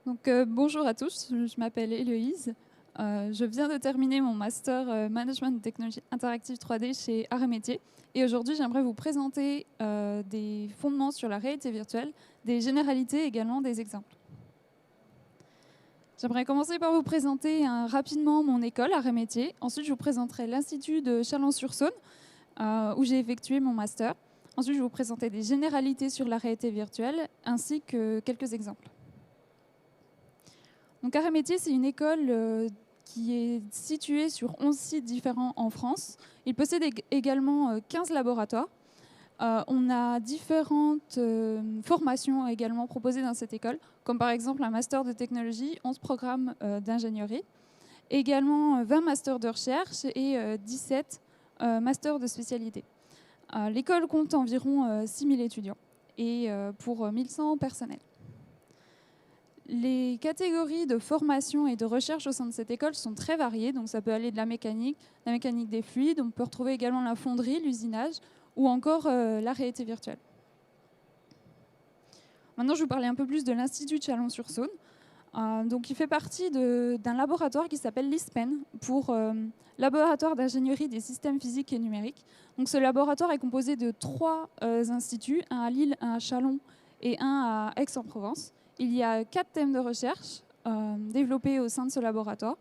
Bonjour à tous, je m'appelle Héloïse. Je viens de terminer mon master Management de technologie interactive 3D chez Arts et Métiers. Et aujourd'hui, j'aimerais vous présenter des fondements sur la réalité virtuelle, des généralités et également des exemples. J'aimerais commencer par vous présenter rapidement mon école Arts et Métiers. Ensuite, je vous présenterai l'Institut de Chalon-sur-Saône, où j'ai effectué mon master. Ensuite, je vais vous présenter des généralités sur la réalité virtuelle, ainsi que quelques exemples. Donc, Arts et Métiers, c'est une école qui est située sur 11 sites différents en France. Il possède également 15 laboratoires. On a différentes formations également proposées dans cette école, comme par exemple un master de technologie, 11 programmes d'ingénierie, également 20 masters de recherche et 17 masters de spécialité. L'école compte environ 6000 étudiants et pour 1100 personnels. Les catégories de formation et de recherche au sein de cette école sont très variées, donc ça peut aller de la mécanique des fluides, on peut retrouver également la fonderie, l'usinage ou encore la réalité virtuelle. Maintenant, je vais vous parler un peu plus de l'Institut de Chalon-sur-Saône. Donc, il fait partie d'un laboratoire qui s'appelle l'ISPEN, pour Laboratoire d'ingénierie des systèmes physiques et numériques. Donc, ce laboratoire est composé de 3 instituts, un à Lille, un à Chalon et un à Aix-en-Provence. Il y a 4 thèmes de recherche développés au sein de ce laboratoire.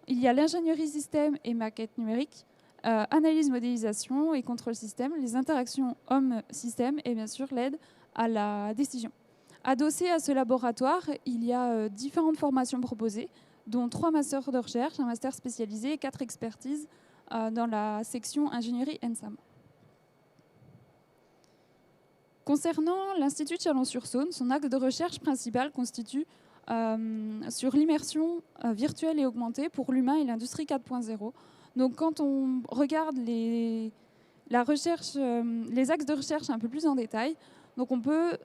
Il y a l'ingénierie système et maquette numérique, analyse, modélisation et contrôle système, les interactions homme-système et bien sûr l'aide à la décision. Adossé à ce laboratoire, il y a différentes formations proposées, dont 3 masters de recherche, un master spécialisé et 4 expertises dans la section ingénierie ENSAM. Concernant l'Institut de Chalon-sur-Saône, son axe de recherche principal constitue sur l'immersion virtuelle et augmentée pour l'humain et l'industrie 4.0. Donc quand on regarde les axes de recherche un peu plus en détail, donc on peut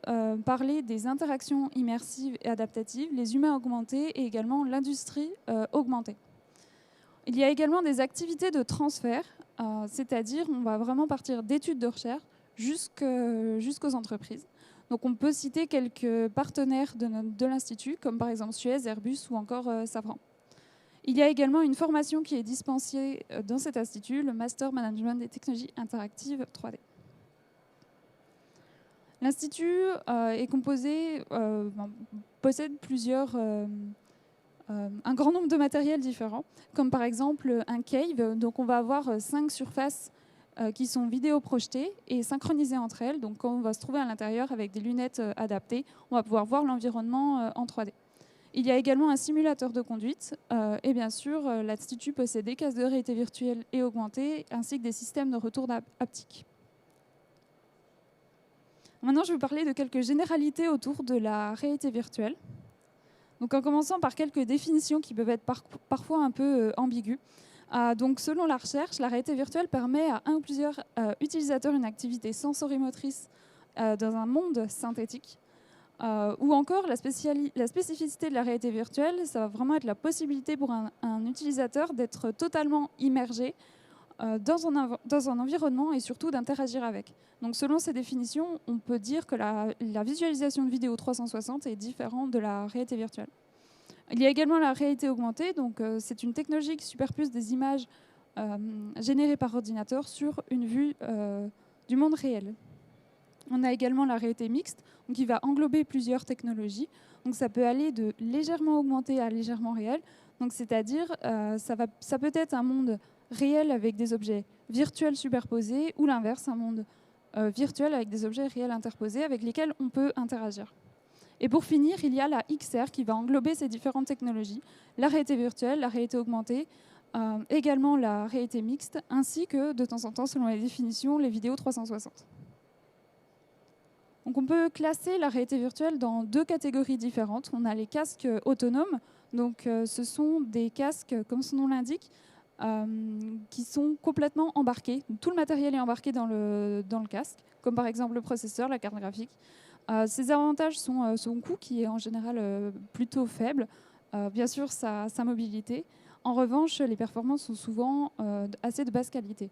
parler des interactions immersives et adaptatives, les humains augmentés et également l'industrie augmentée. Il y a également des activités de transfert, c'est-à-dire on va vraiment partir d'études de recherche jusqu'aux entreprises. Donc on peut citer quelques partenaires de l'Institut, comme par exemple Suez, Airbus ou encore Safran. Il y a également une formation qui est dispensée dans cet institut, le Master Management des technologies interactives 3D. L'Institut est composé, possède un grand nombre de matériels différents, comme par exemple un cave. Donc on va avoir 5 surfaces qui sont vidéo-projetées et synchronisées entre elles. Donc quand on va se trouver à l'intérieur avec des lunettes adaptées, on va pouvoir voir l'environnement en 3D. Il y a également un simulateur de conduite et bien sûr, l'Institut possède des casques de réalité virtuelle et augmentée ainsi que des systèmes de retour haptique. Maintenant, je vais vous parler de quelques généralités autour de la réalité virtuelle. Donc, en commençant par quelques définitions qui peuvent être parfois un peu ambiguës. Donc, selon la recherche, la réalité virtuelle permet à un ou plusieurs utilisateurs une activité sensorimotrice dans un monde synthétique. Ou encore, la spécificité de la réalité virtuelle, ça va vraiment être la possibilité pour un utilisateur d'être totalement immergé dans un environnement et surtout d'interagir avec. Donc selon ces définitions, on peut dire que la visualisation de vidéo 360 est différente de la réalité virtuelle. Il y a également la réalité augmentée, donc c'est une technologie qui superpose des images générées par ordinateur sur une vue du monde réel. On a également la réalité mixte, donc qui va englober plusieurs technologies. Donc ça peut aller de légèrement augmenté à légèrement réel. Donc c'est-à-dire, ça peut être un monde réel avec des objets virtuels superposés ou l'inverse, un monde virtuel avec des objets réels interposés avec lesquels on peut interagir. Et pour finir, il y a la XR qui va englober ces différentes technologies, la réalité virtuelle, la réalité augmentée, également la réalité mixte, ainsi que, de temps en temps, selon les définitions, les vidéos 360. Donc on peut classer la réalité virtuelle dans 2 catégories différentes. On a les casques autonomes, donc ce sont des casques, comme son nom l'indique, qui sont complètement embarqués. Tout le matériel est embarqué dans le casque, comme par exemple le processeur, la carte graphique. Ces avantages sont son coût, qui est en général plutôt faible, bien sûr sa mobilité. En revanche, les performances sont souvent assez de basse qualité.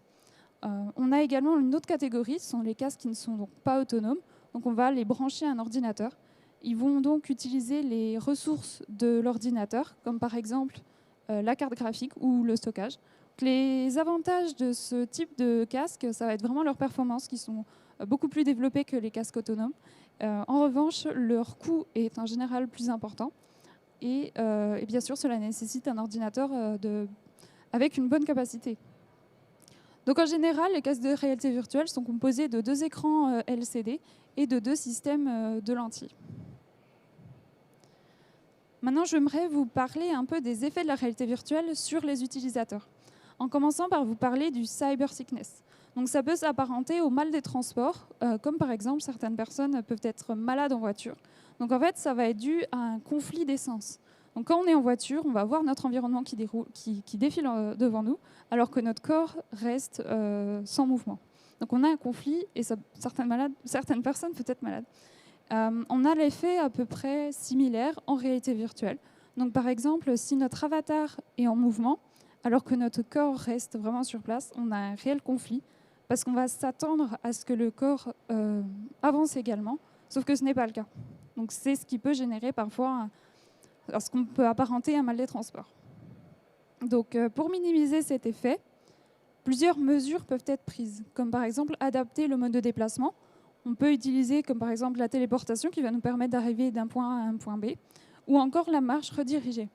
On a également une autre catégorie, ce sont les casques qui ne sont donc pas autonomes. Donc on va les brancher à un ordinateur Ils vont donc utiliser les ressources de l'ordinateur, comme par exemple la carte graphique ou le stockage. Donc, les avantages de ce type de casque, ça va être vraiment leurs performances qui sont beaucoup plus développées que les casques autonomes. En revanche, leur coût est en général plus important. Et bien sûr, cela nécessite un ordinateur avec une bonne capacité. Donc en général, les casques de réalité virtuelle sont composés de 2 écrans LCD et de 2 systèmes de lentilles. Maintenant, j'aimerais vous parler un peu des effets de la réalité virtuelle sur les utilisateurs, en commençant par vous parler du cyber sickness. Donc ça peut s'apparenter au mal des transports, comme par exemple certaines personnes peuvent être malades en voiture. Donc en fait, ça va être dû à un conflit d'essence. Donc quand on est en voiture, on va voir notre environnement qui défile devant nous, alors que notre corps reste sans mouvement. Donc on a un conflit et certaines personnes peuvent être malades. On a l'effet à peu près similaire en réalité virtuelle. Donc par exemple, si notre avatar est en mouvement, alors que notre corps reste vraiment sur place, on a un réel conflit, parce qu'on va s'attendre à ce que le corps avance également, sauf que ce n'est pas le cas. Donc c'est ce qui peut générer parfois ce qu'on peut apparenter à un mal des transports. Donc pour minimiser cet effet, plusieurs mesures peuvent être prises, comme par exemple adapter le mode de déplacement. On peut utiliser comme par exemple la téléportation qui va nous permettre d'arriver d'un point A à un point B, ou encore la marche redirigée.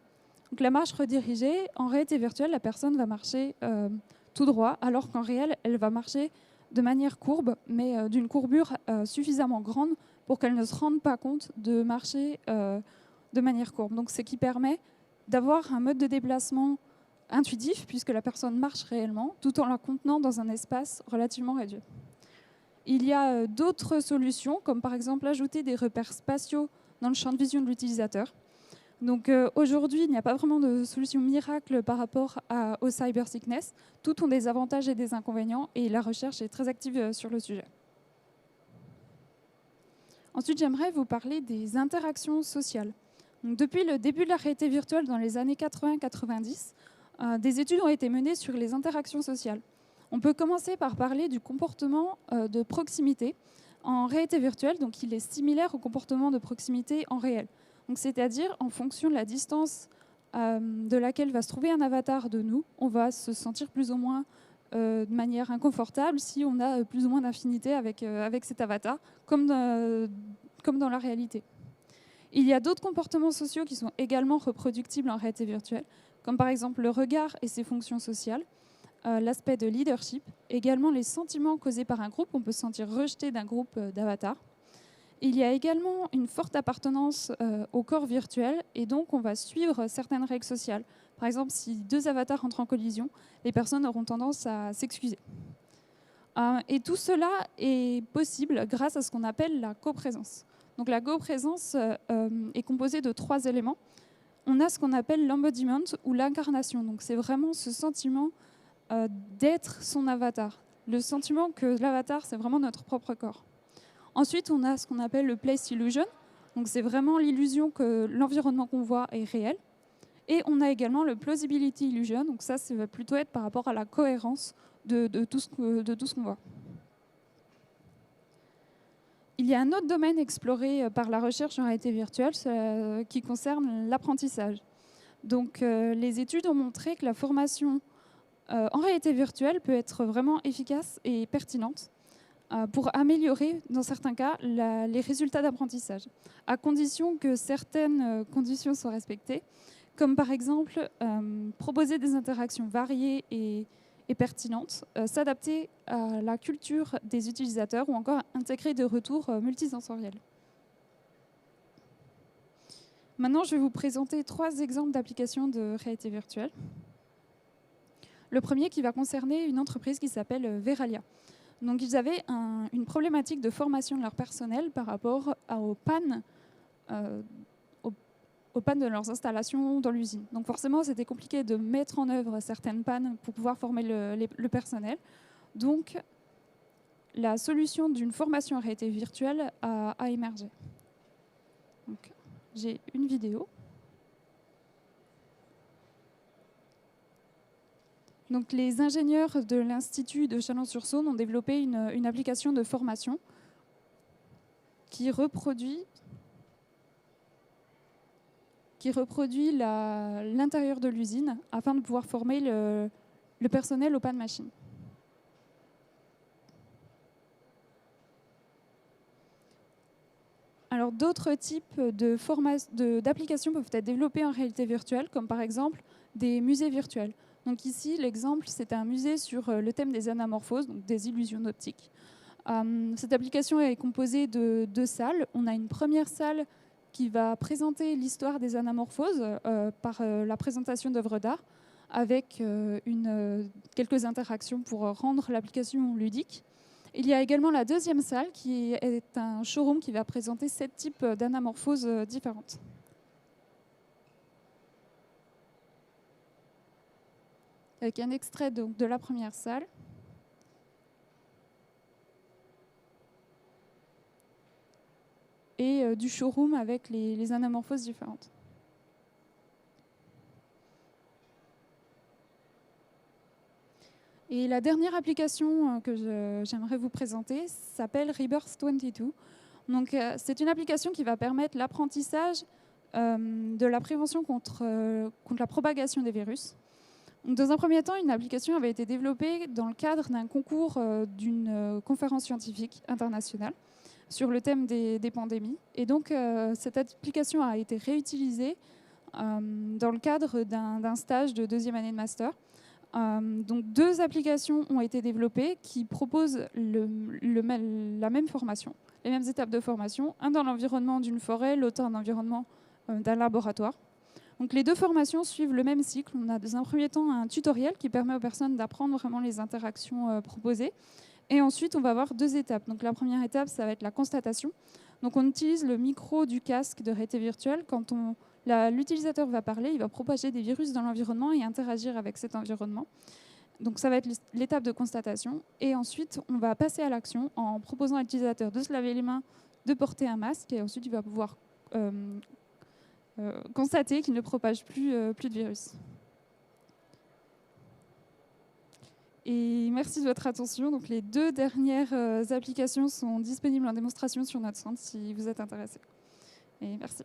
Donc la marche redirigée, en réalité virtuelle, la personne va marcher tout droit, alors qu'en réel, elle va marcher de manière courbe, mais d'une courbure suffisamment grande pour qu'elle ne se rende pas compte de marcher de manière courbe. Donc ce qui permet d'avoir un mode de déplacement intuitif, puisque la personne marche réellement, tout en la contenant dans un espace relativement réduit. Il y a d'autres solutions, comme par exemple ajouter des repères spatiaux dans le champ de vision de l'utilisateur. Donc aujourd'hui, il n'y a pas vraiment de solution miracle par rapport au cyber sickness. Tout ont des avantages et des inconvénients, et la recherche est très active sur le sujet. Ensuite, j'aimerais vous parler des interactions sociales. Donc, depuis le début de la réalité virtuelle dans les années 80-90, des études ont été menées sur les interactions sociales. On peut commencer par parler du comportement de proximité en réalité virtuelle, donc il est similaire au comportement de proximité en réel. C'est-à-dire, en fonction de la distance de laquelle va se trouver un avatar de nous, on va se sentir plus ou moins de manière inconfortable si on a plus ou moins d'affinité avec cet avatar, comme dans la réalité. Il y a d'autres comportements sociaux qui sont également reproductibles en réalité virtuelle, comme par exemple le regard et ses fonctions sociales, l'aspect de leadership, également les sentiments causés par un groupe, on peut se sentir rejeté d'un groupe d'avatars. Il y a également une forte appartenance au corps virtuel, et donc on va suivre certaines règles sociales. Par exemple, si 2 avatars entrent en collision, les personnes auront tendance à s'excuser. Et tout cela est possible grâce à ce qu'on appelle la coprésence. Donc la coprésence est composée de 3 éléments. On a ce qu'on appelle l'embodiment ou l'incarnation. Donc c'est vraiment ce sentiment d'être son avatar. Le sentiment que l'avatar, c'est vraiment notre propre corps. Ensuite, on a ce qu'on appelle le place illusion. Donc c'est vraiment l'illusion que l'environnement qu'on voit est réel. Et on a également le plausibility illusion. Donc ça va plutôt être par rapport à la cohérence de tout ce qu'on voit. Il y a un autre domaine exploré par la recherche en réalité virtuelle qui concerne l'apprentissage. Donc les études ont montré que la formation en réalité virtuelle peut être vraiment efficace et pertinente pour améliorer, dans certains cas, les résultats d'apprentissage, à condition que certaines conditions soient respectées, comme par exemple proposer des interactions variées et pertinentes, s'adapter à la culture des utilisateurs ou encore intégrer des retours multisensoriels. Maintenant, je vais vous présenter 3 exemples d'applications de réalité virtuelle. Le premier qui va concerner une entreprise qui s'appelle Veralia. Donc, ils avaient une problématique de formation de leur personnel par rapport aux pannes de leurs installations dans l'usine. Donc forcément, c'était compliqué de mettre en œuvre certaines pannes pour pouvoir former le personnel. Donc, la solution d'une formation en réalité virtuelle a émergé. Donc, j'ai une vidéo. Donc, les ingénieurs de l'Institut de Chalon-sur-Saône ont développé une application de formation qui reproduit qui reproduit l'intérieur de l'usine afin de pouvoir former le personnel au pas de machine. Alors, d'autres types d'applications peuvent être développées en réalité virtuelle, comme par exemple des musées virtuels. Donc ici, l'exemple, c'est un musée sur le thème des anamorphoses, donc des illusions optiques. Cette application est composée de 2 salles. On a une première salle qui va présenter l'histoire des anamorphoses par la présentation d'œuvres d'art, avec quelques interactions pour rendre l'application ludique. Il y a également la deuxième salle qui est un showroom qui va présenter 7 types d'anamorphoses différentes. Avec un extrait donc, de la première salle. Et du showroom avec les anamorphoses différentes. Et la dernière application que j'aimerais vous présenter s'appelle Rebirth 22. Donc, c'est une application qui va permettre l'apprentissage de la prévention contre la propagation des virus. Donc, dans un premier temps, une application avait été développée dans le cadre d'un concours d'une conférence scientifique internationale sur le thème des pandémies. Et donc, cette application a été réutilisée dans le cadre d'un stage de 2e année de master. Donc 2 applications ont été développées qui proposent la même formation, les mêmes étapes de formation, un dans l'environnement d'une forêt, l'autre dans l'environnement d'un laboratoire. Donc les 2 formations suivent le même cycle. On a dans un premier temps un tutoriel qui permet aux personnes d'apprendre vraiment les interactions proposées. Et ensuite, on va avoir 2 étapes. Donc la première étape, ça va être la constatation. Donc on utilise le micro du casque de réalité virtuelle. Quand l'utilisateur va parler, il va propager des virus dans l'environnement et interagir avec cet environnement. Donc ça va être l'étape de constatation. Et ensuite, on va passer à l'action en proposant à l'utilisateur de se laver les mains, de porter un masque. Et ensuite, il va pouvoir constater qu'il ne propage plus de virus. Et merci de votre attention. Donc les 2 dernières applications sont disponibles en démonstration sur notre centre si vous êtes intéressé. Et merci.